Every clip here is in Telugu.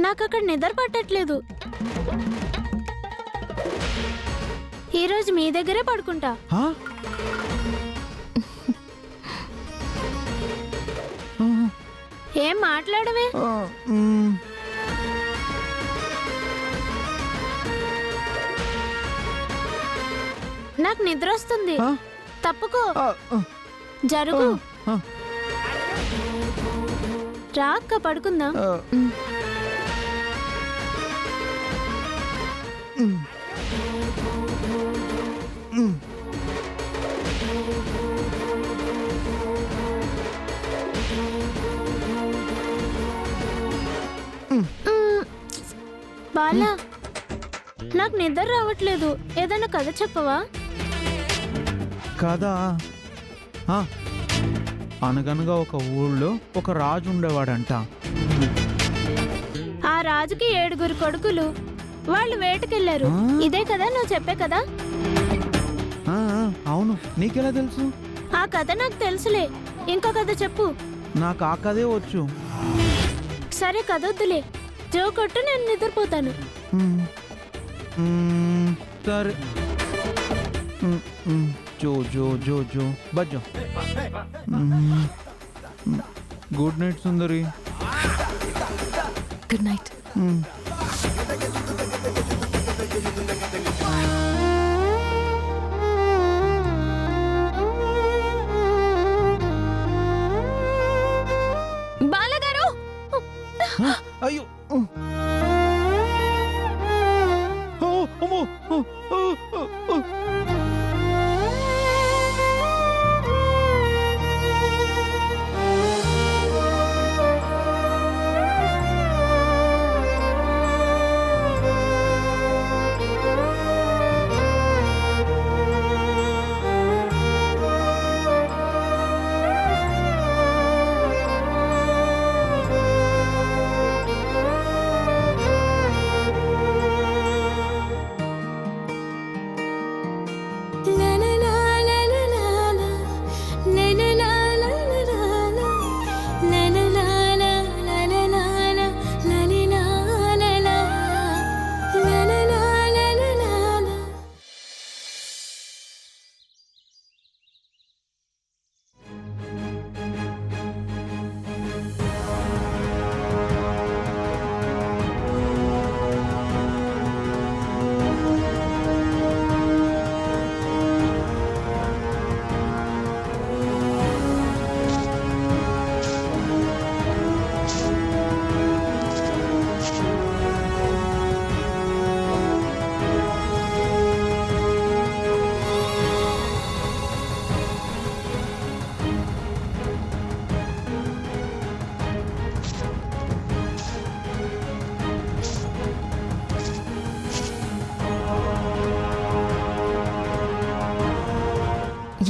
నాకు అక్కడ నిద్ర పట్టట్లేదు. ఈరోజు మీ దగ్గరే పడుకుంటా. ఏం మాట్లాడవే? నాకు నిద్ర వస్తుంది. తప్పుకో. జరుగు. రా అక్క, పడుకుందాం. బాలా, నాకు నిద్ర రావట్లేదు. ఏదైనా కథ చెప్పవా? కదా, అనగనగా ఒక ఊళ్ళో ఒక రాజు ఉండేవాడంట. ఆ రాజుకి 7 కొడుకులు. వాళ్ళు వేటకెళ్లారు. ఇదే కదా నువ్వు చెప్పే కదా? అవును, నీకెలా తెలుసు? ఆ కథ నాకు తెలుసులే. ఇంకో కథ చెప్పు. నాకు ఆ కథే వచ్చు. సరే, కథొద్దులే. జో కొట్టు, నేను నిద్రపోతాను. సరే. జో జో జో జో బజ్జో. Good night Sundari. Good night. బాలగారు! అయ్యో, అమ్మో.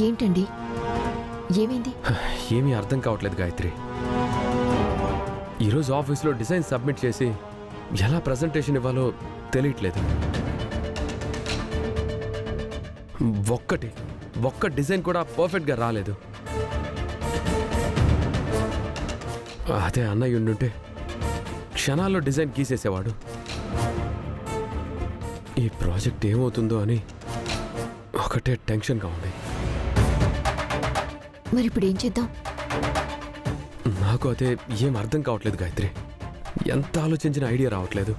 ఏంటండి, ఏమైంది? ఏమీ అర్థం కావట్లేదు గాయత్రి. ఈరోజు ఆఫీస్లో డిజైన్ సబ్మిట్ చేసి ఎలా ప్రజెంటేషన్ ఇవ్వాలో తెలియట్లేదు. ఒక్క డిజైన్ కూడా పర్ఫెక్ట్గా రాలేదు. అదే అన్నయ్య ఉండుంటే క్షణాల్లో డిజైన్ గీసేసేవాడు. ఈ ప్రాజెక్ట్ ఏమవుతుందో అని ఒకటే టెన్షన్గా ఉంది. మరి ఇప్పుడు ఏం చేద్దాం? నాకు అదే ఏం అర్థం కావట్లేదు గాయత్రి. ఎంత ఆలోచించిన ఐడియా రావట్లేదు.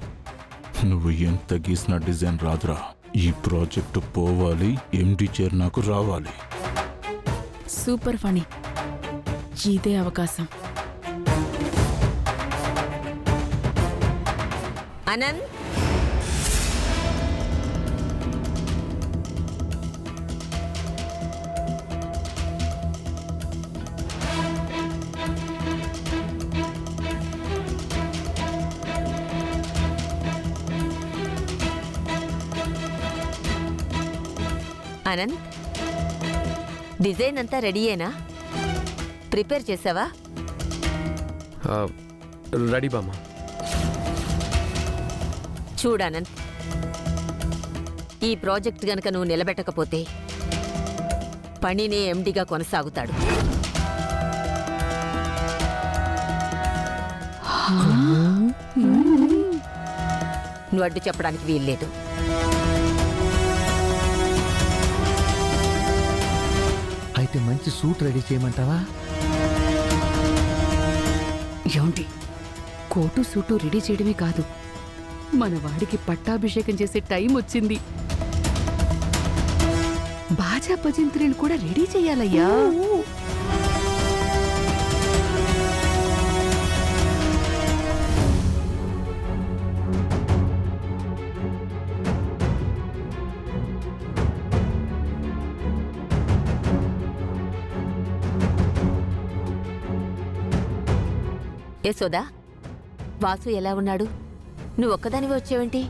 నువ్వు ఎంత గీసిన డిజైన్ రాదురా. ఈ ప్రాజెక్టు పోవాలి, ఎండి చైర్ నాకు రావాలి. Super funny. ఇదే అవకాశం. అనంత్, అనంత్, డిజైన్ అంతా రెడీయేనా? ప్రిపేర్ చేసావా? రెడీ బామ్మ. చూడనంత్, ఈ ప్రాజెక్ట్ గనక నువ్వు నిలబెట్టకపోతే పనినే ఎండిగా కొనసాగుతాడు. నువ్వు అడ్డు చెప్పడానికి వీల్లేదు. అయితే మంచి సూట్ రెడీ చేయమంటావా? ఏమండి, కోటు సూటు రెడీ చేయడమే కాదు, మన వాడికి పట్టాభిషేకం చేసే టైం వచ్చింది. బాజా భజంత్రీలు కూడా రెడీ చేయాలయ్యా. యశోదా, వాసు ఎలా ఉన్నాడు? నువ్వు ఒక్కదానివి వచ్చావేంటి?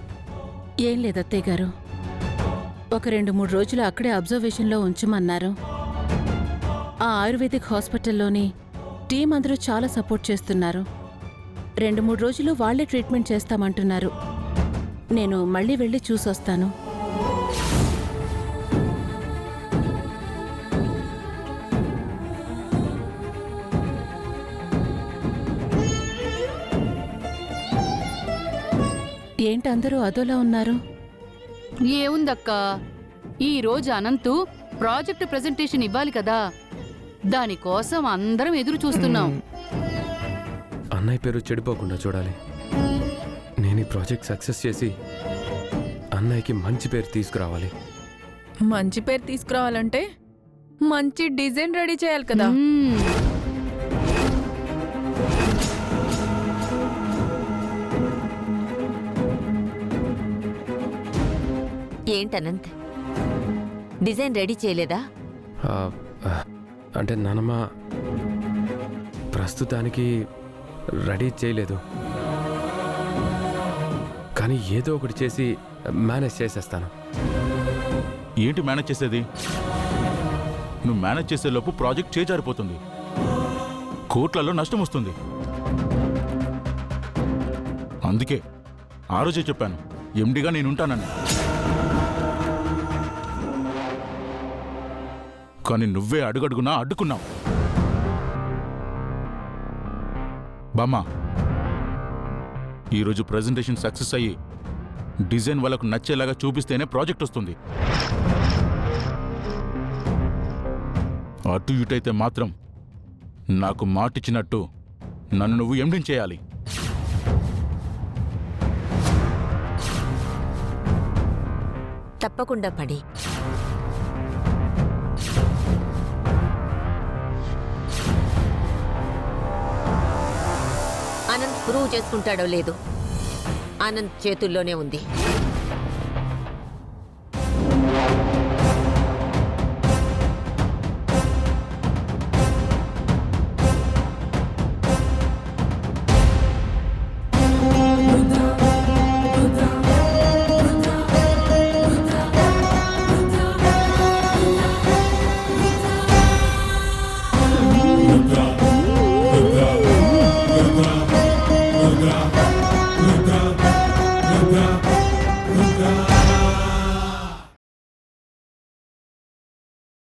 ఏం లేదు అత్తయ్య గారు, ఒక 2-3 రోజులు అక్కడే అబ్జర్వేషన్లో ఉంచమన్నారు. ఆ ఆయుర్వేదిక్ హాస్పిటల్లోని టీం అందరూ చాలా సపోర్ట్ చేస్తున్నారు. 2-3 రోజులు వాళ్లే ట్రీట్మెంట్ చేస్తామంటున్నారు. నేను మళ్ళీ వెళ్ళి చూసొస్తాను. ఏంటి అందరూ అదోలా ఉన్నారు? ఏముందక్కా, ఈ రోజు అనంతు ప్రాజెక్ట్ ప్రెజెంటేషన్ ఇవ్వాలి కదా, దానికోసం అందరం ఎదురు చూస్తున్నాం. అన్నయ్య పేరు చెడిపోకుండా చూడాలి. నేను ఈ ప్రాజెక్ట్ సక్సెస్ చేసి అన్నయ్యకి మంచి పేరు తీసుకురావాలి. మంచి పేరు తీసుకురావాలంటే మంచి డిజైన్ రెడీ చేయాలి కదా. ఏంటనంత్, డిజైన్ రెడీ చేయలేదా? ఆ, అంటే నానమ్మ ప్రస్తుతానికి రెడీ చేయలేదు, కానీ ఏదో ఒకటి చేసి మేనేజ్ చేసేస్తాను. ఏంటి మేనేజ్ చేసేది? నువ్వు మేనేజ్ చేసే లోపు ప్రాజెక్ట్ చేజారిపోతుంది, కోట్లలో నష్టం వస్తుంది. అందుకే ఆ రోజే చెప్పాను, ఎండిగా నేనుంటానని. కానీ నువ్వే అడుగడుగునా అడ్డుకున్నావు. బామ్మా, ఈరోజు ప్రెజెంటేషన్ సక్సెస్ అయ్యి డిజైన్ వాళ్ళకు నచ్చేలాగా చూపిస్తేనే ప్రాజెక్ట్ వస్తుంది. అటు ఇటైతే మాత్రం నాకు మాటిచ్చినట్టు నన్ను నువ్వు ఎండింగ్ చేయాలి. తప్పకుండా పడి. అనంత్ ప్రూవ్ చేసుకుంటాడో లేదో అనంత్ చేతుల్లోనే ఉంది.